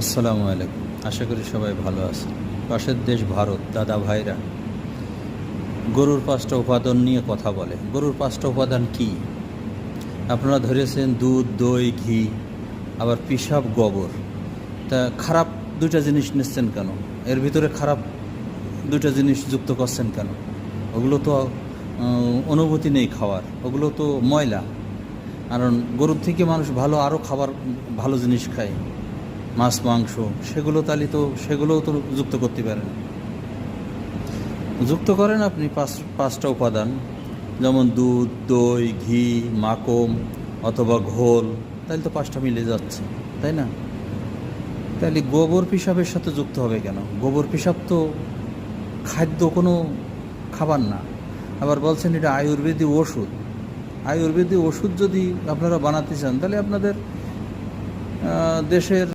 আসসালামু আলাইকুম। আশা করি সবাই ভালো আছে। পাশের দেশ ভারত, দাদা ভাইরা গরুর 5টা উপাদান নিয়ে কথা বলে। গরুর 5টা উপাদান কি? আপনারা ধরেছেন দুধ, দই, ঘি, আবার পিসাব, গোবর। তা খারাপ 2টা জিনিস নিচ্ছেন কেন? এর ভিতরে খারাপ 2টা জিনিস যুক্ত করছেন কেন? ওগুলো তো অনুভূতি নেই খাওয়ার, ওগুলো তো ময়লা। কারণ গরুর থেকে মানুষ আরও খাবার, ভালো জিনিস খায়, মাছ, মাংস, সেগুলোও তো যুক্ত করতে পারেন। যুক্ত করেন আপনি 5টা উপাদান, যেমন দুধ, দই, ঘি, মাখন অথবা ঘোল, তাহলে তো 5টা মিলে যাচ্ছে, তাই না? তাহলে গোবর পিসাবের সাথে যুক্ত হবে কেন? গোবর পিসাব তো খাদ্য, কোনো খাবার না। আবার বলছেন এটা আয়ুর্বেদিক ওষুধ। আয়ুর্বেদিক ওষুধ যদি আপনারা বানাতে চান, তাহলে আপনাদের দেশের